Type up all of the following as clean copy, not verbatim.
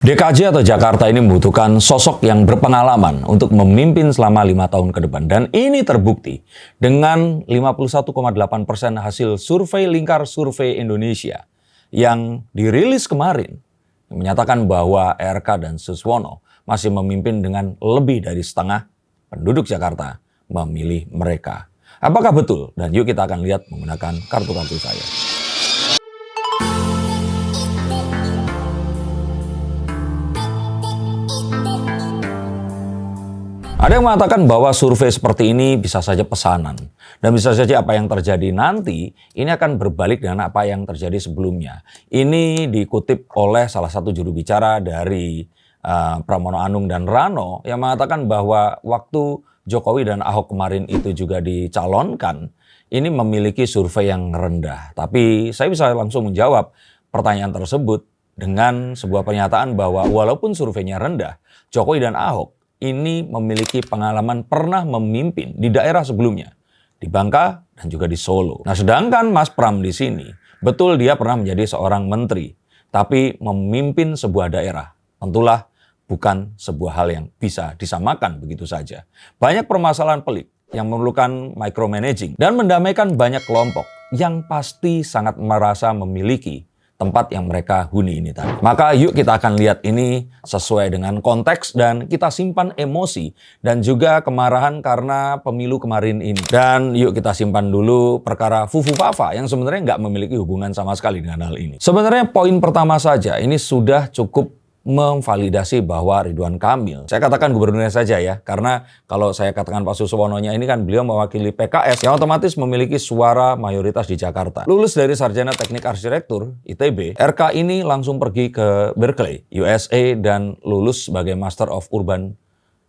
DKJ atau Jakarta ini membutuhkan sosok yang berpengalaman untuk memimpin selama 5 tahun ke depan. Dan ini terbukti dengan 51,8% hasil survei Lingkar Survei Indonesia yang dirilis kemarin, yang menyatakan bahwa RK dan Suswono masih memimpin dengan lebih dari setengah penduduk Jakarta memilih mereka. Apakah betul? Dan yuk kita akan lihat menggunakan kartu-kartu saya. Ada yang mengatakan bahwa survei seperti ini bisa saja pesanan. Dan bisa saja apa yang terjadi nanti, ini akan berbalik dengan apa yang terjadi sebelumnya. Ini dikutip oleh salah satu juru bicara dari Pramono Anung dan Rano yang mengatakan bahwa waktu Jokowi dan Ahok kemarin itu juga dicalonkan, ini memiliki survei yang rendah. Tapi saya bisa langsung menjawab pertanyaan tersebut dengan sebuah pernyataan bahwa walaupun surveinya rendah, Jokowi dan Ahok ini memiliki pengalaman pernah memimpin di daerah sebelumnya, di Bangka dan juga di Solo. Nah, sedangkan Mas Pram di sini, betul dia pernah menjadi seorang menteri, tapi memimpin sebuah daerah. Tentulah bukan sebuah hal yang bisa disamakan begitu saja. Banyak permasalahan pelik yang memerlukan micromanaging dan mendamaikan banyak kelompok yang pasti sangat merasa memiliki tempat yang mereka huni ini tadi. Maka yuk kita akan lihat ini sesuai dengan konteks dan kita simpan emosi dan juga kemarahan karena pemilu kemarin ini. Dan yuk kita simpan dulu perkara Fufu Fafa yang sebenarnya nggak memiliki hubungan sama sekali dengan hal ini. Sebenarnya poin pertama saja ini sudah cukup memvalidasi bahwa Ridwan Kamil, saya katakan gubernurnya saja ya, karena kalau saya katakan Pak Suswono-nya ini kan beliau mewakili PKS yang otomatis memiliki suara mayoritas di Jakarta. Lulus dari Sarjana Teknik Arsitektur ITB, RK ini langsung pergi ke Berkeley, USA dan lulus sebagai Master of Urban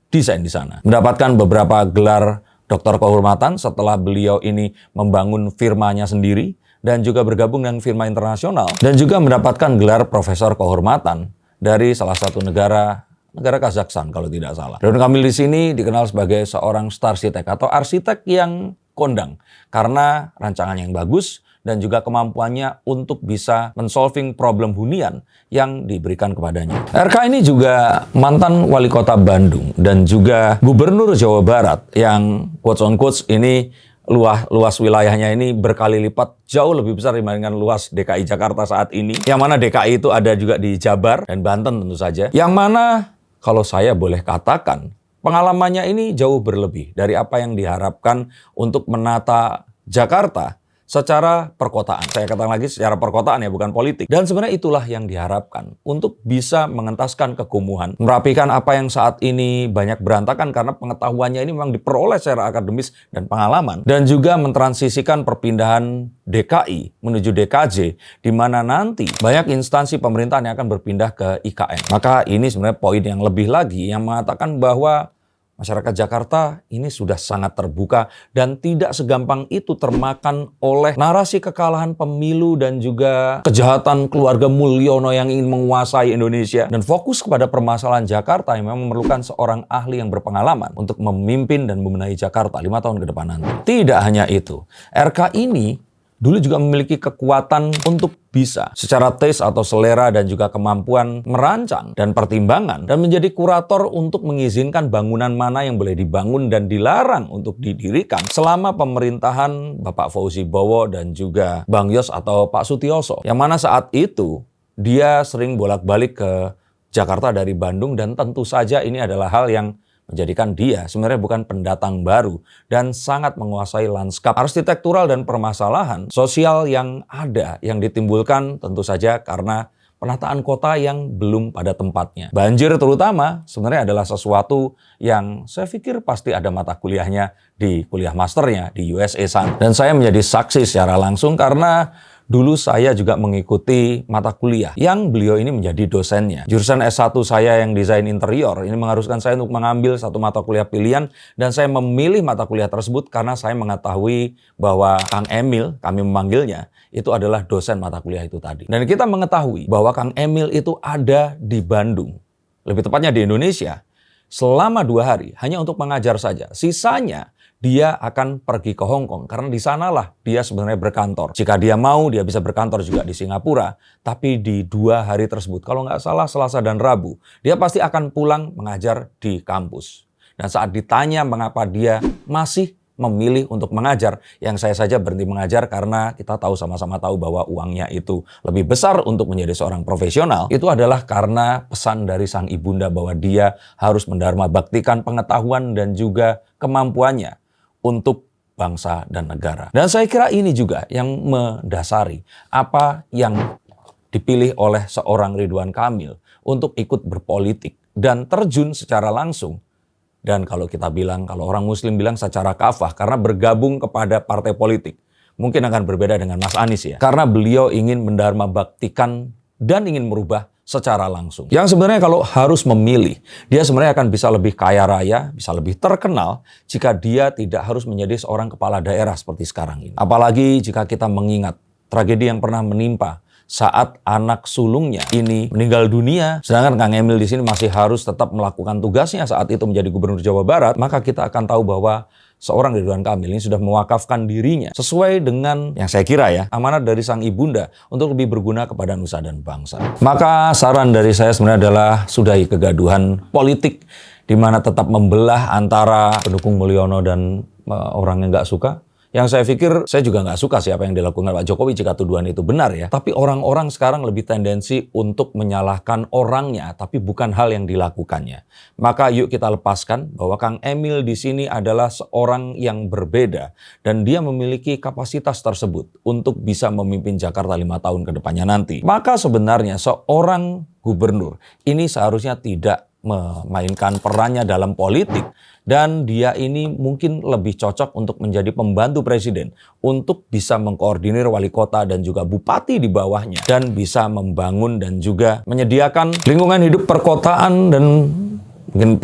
Design di sana. Mendapatkan beberapa gelar doktor kehormatan setelah beliau ini membangun firmanya sendiri dan juga bergabung dengan firma internasional dan juga mendapatkan gelar profesor kehormatan dari salah satu negara Kazakhstan kalau tidak salah. Ridwan Kamil di sini dikenal sebagai seorang star arsitek atau arsitek yang kondang karena rancangannya yang bagus dan juga kemampuannya untuk bisa men-solving problem hunian yang diberikan kepadanya. RK ini juga mantan wali kota Bandung dan juga gubernur Jawa Barat yang quotes on quotes ini luas wilayahnya ini berkali lipat jauh lebih besar dibandingkan luas DKI Jakarta saat ini. Yang mana DKI itu ada juga di Jabar dan Banten tentu saja. Yang mana kalau saya boleh katakan pengalamannya ini jauh berlebih dari apa yang diharapkan untuk menata Jakarta secara perkotaan. Saya katakan lagi secara perkotaan ya, bukan politik. Dan sebenarnya itulah yang diharapkan untuk bisa mengentaskan kekumuhan, merapikan apa yang saat ini banyak berantakan karena pengetahuannya ini memang diperoleh secara akademis dan pengalaman. Dan juga mentransisikan perpindahan DKI menuju DKJ, di mana nanti banyak instansi pemerintahan yang akan berpindah ke IKN. Maka ini sebenarnya poin yang lebih lagi yang mengatakan bahwa masyarakat Jakarta ini sudah sangat terbuka dan tidak segampang itu termakan oleh narasi kekalahan pemilu dan juga kejahatan keluarga Mulyono yang ingin menguasai Indonesia. Dan fokus kepada permasalahan Jakarta yang memang memerlukan seorang ahli yang berpengalaman untuk memimpin dan membenahi Jakarta 5 tahun ke depan nanti. Tidak hanya itu, RK ini dulu juga memiliki kekuatan untuk bisa secara taste atau selera dan juga kemampuan merancang dan pertimbangan dan menjadi kurator untuk mengizinkan bangunan mana yang boleh dibangun dan dilarang untuk didirikan selama pemerintahan Bapak Fauzi Bowo dan juga Bang Yos atau Pak Sutioso. Yang mana saat itu dia sering bolak-balik ke Jakarta dari Bandung dan tentu saja ini adalah hal yang menjadikan dia sebenarnya bukan pendatang baru dan sangat menguasai lanskap arsitektural dan permasalahan sosial yang ada yang ditimbulkan tentu saja karena penataan kota yang belum pada tempatnya. Banjir terutama sebenarnya adalah sesuatu yang saya pikir pasti ada mata kuliahnya di kuliah masternya di USA sana. Dan saya menjadi saksi secara langsung karena dulu saya juga mengikuti mata kuliah yang beliau ini menjadi dosennya. Jurusan S1 saya yang desain interior ini mengharuskan saya untuk mengambil satu mata kuliah pilihan dan saya memilih mata kuliah tersebut karena saya mengetahui bahwa Kang Emil, kami memanggilnya, itu adalah dosen mata kuliah itu tadi. Dan kita mengetahui bahwa Kang Emil itu ada di Bandung, lebih tepatnya di Indonesia, selama 2 hari hanya untuk mengajar saja. Sisanya dia akan pergi ke Hong Kong karena di sanalah dia sebenarnya berkantor. Jika dia mau, dia bisa berkantor juga di Singapura. Tapi di 2 hari tersebut, kalau nggak salah Selasa dan Rabu, dia pasti akan pulang mengajar di kampus. Dan saat ditanya mengapa dia masih memilih untuk mengajar, yang saya saja berhenti mengajar karena kita tahu sama-sama tahu bahwa uangnya itu lebih besar untuk menjadi seorang profesional, itu adalah karena pesan dari sang ibunda bahwa dia harus mendharma baktikan pengetahuan dan juga kemampuannya untuk bangsa dan negara. Dan saya kira ini juga yang mendasari apa yang dipilih oleh seorang Ridwan Kamil untuk ikut berpolitik dan terjun secara langsung. Dan kalau kita bilang, kalau orang Muslim bilang secara kafah, karena bergabung kepada partai politik. Mungkin akan berbeda dengan Mas Anies ya. Karena beliau ingin mendharma baktikan dan ingin merubah secara langsung. Yang sebenarnya kalau harus memilih, dia sebenarnya akan bisa lebih kaya raya, bisa lebih terkenal jika dia tidak harus menjadi seorang kepala daerah seperti sekarang ini. Apalagi jika kita mengingat tragedi yang pernah menimpa saat anak sulungnya ini meninggal dunia, sedangkan Kang Emil di sini masih harus tetap melakukan tugasnya saat itu menjadi Gubernur Jawa Barat, maka kita akan tahu bahwa seorang Ridwan Kamil ini sudah mewakafkan dirinya sesuai dengan yang saya kira ya, amanat dari sang ibunda untuk lebih berguna kepada nusa dan bangsa. Maka saran dari saya sebenarnya adalah sudahi kegaduhan politik di mana tetap membelah antara pendukung Mulyono dan orang yang nggak suka. Yang saya pikir, saya juga nggak suka siapa yang dilakukan Pak Jokowi jika tuduhan itu benar ya. Tapi orang-orang sekarang lebih tendensi untuk menyalahkan orangnya, tapi bukan hal yang dilakukannya. Maka yuk kita lepaskan bahwa Kang Emil di sini adalah seorang yang berbeda. Dan dia memiliki kapasitas tersebut untuk bisa memimpin Jakarta 5 tahun ke depannya nanti. Maka sebenarnya seorang gubernur ini seharusnya tidak memainkan perannya dalam politik. Dan dia ini mungkin lebih cocok untuk menjadi pembantu presiden untuk bisa mengkoordinir wali kota dan juga bupati di bawahnya dan bisa membangun dan juga menyediakan lingkungan hidup perkotaan dan mungkin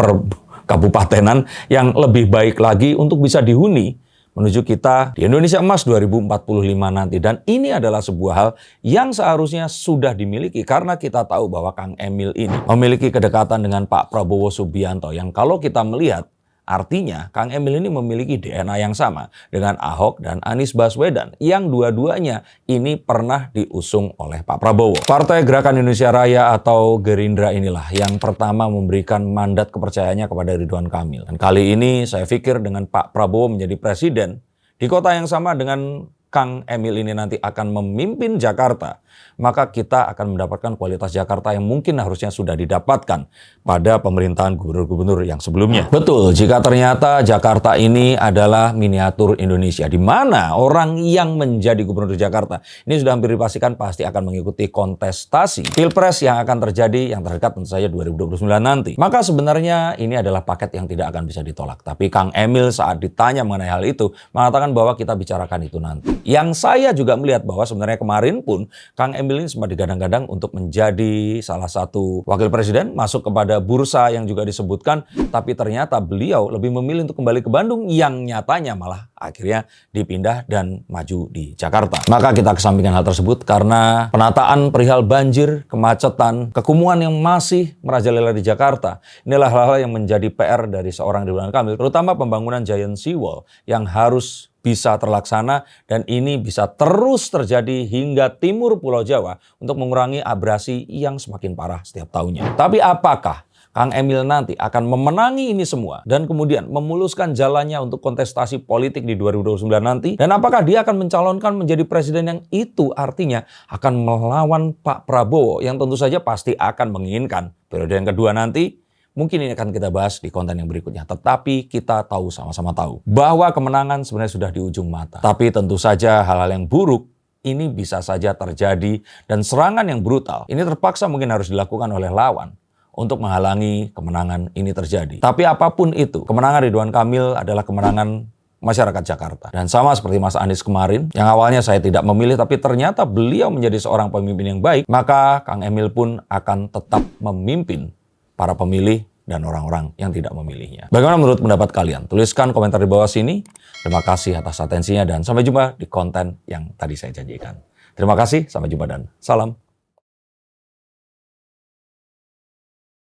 kabupatenan yang lebih baik lagi untuk bisa dihuni menuju kita di Indonesia Emas 2045 nanti. Dan ini adalah sebuah hal yang seharusnya sudah dimiliki karena kita tahu bahwa Kang Emil ini memiliki kedekatan dengan Pak Prabowo Subianto yang kalau kita melihat artinya Kang Emil ini memiliki DNA yang sama dengan Ahok dan Anies Baswedan yang dua-duanya ini pernah diusung oleh Pak Prabowo. Partai Gerakan Indonesia Raya atau Gerindra inilah yang pertama memberikan mandat kepercayaannya kepada Ridwan Kamil. Dan kali ini saya pikir dengan Pak Prabowo menjadi presiden di kota yang sama dengan Kang Emil ini nanti akan memimpin Jakarta, maka kita akan mendapatkan kualitas Jakarta yang mungkin harusnya sudah didapatkan pada pemerintahan gubernur-gubernur yang sebelumnya. Betul, jika ternyata Jakarta ini adalah miniatur Indonesia, di mana orang yang menjadi gubernur Jakarta ini sudah hampir dipastikan pasti akan mengikuti kontestasi Pilpres yang akan terjadi yang terdekat tentu saja 2029 nanti. Maka sebenarnya ini adalah paket yang tidak akan bisa ditolak. Tapi Kang Emil saat ditanya mengenai hal itu mengatakan bahwa kita bicarakan itu nanti. Yang saya juga melihat bahwa sebenarnya kemarin pun Kang Emil ini sempat digadang-gadang untuk menjadi salah satu wakil presiden, masuk kepada bursa yang juga disebutkan, tapi ternyata beliau lebih memilih untuk kembali ke Bandung yang nyatanya malah akhirnya dipindah dan maju di Jakarta. Maka kita kesampingkan hal tersebut karena penataan perihal banjir, kemacetan, kekumuhan yang masih merajalela di Jakarta. Inilah hal-hal yang menjadi PR dari seorang Ridwan Kamil, terutama pembangunan Giant Seawall yang harus bisa terlaksana dan ini bisa terus terjadi hingga timur Pulau Jawa untuk mengurangi abrasi yang semakin parah setiap tahunnya. Tapi apakah Kang Emil nanti akan memenangi ini semua dan kemudian memuluskan jalannya untuk kontestasi politik di 2029 nanti? Dan apakah dia akan mencalonkan menjadi presiden yang itu artinya akan melawan Pak Prabowo yang tentu saja pasti akan menginginkan periode yang kedua nanti? Mungkin ini akan kita bahas di konten yang berikutnya. Tetapi kita tahu, sama-sama tahu, bahwa kemenangan sebenarnya sudah di ujung mata. Tapi tentu saja hal-hal yang buruk ini bisa saja terjadi. Dan serangan yang brutal ini terpaksa mungkin harus dilakukan oleh lawan untuk menghalangi kemenangan ini terjadi. Tapi apapun itu, kemenangan Ridwan Kamil adalah kemenangan masyarakat Jakarta. Dan sama seperti Mas Anies kemarin, yang awalnya saya tidak memilih, tapi ternyata beliau menjadi seorang pemimpin yang baik, maka Kang Emil pun akan tetap memimpin para pemilih dan orang-orang yang tidak memilihnya. Bagaimana menurut pendapat kalian? Tuliskan komentar di bawah sini. Terima kasih atas atensinya dan sampai jumpa di konten yang tadi saya janjikan. Terima kasih, sampai jumpa dan salam.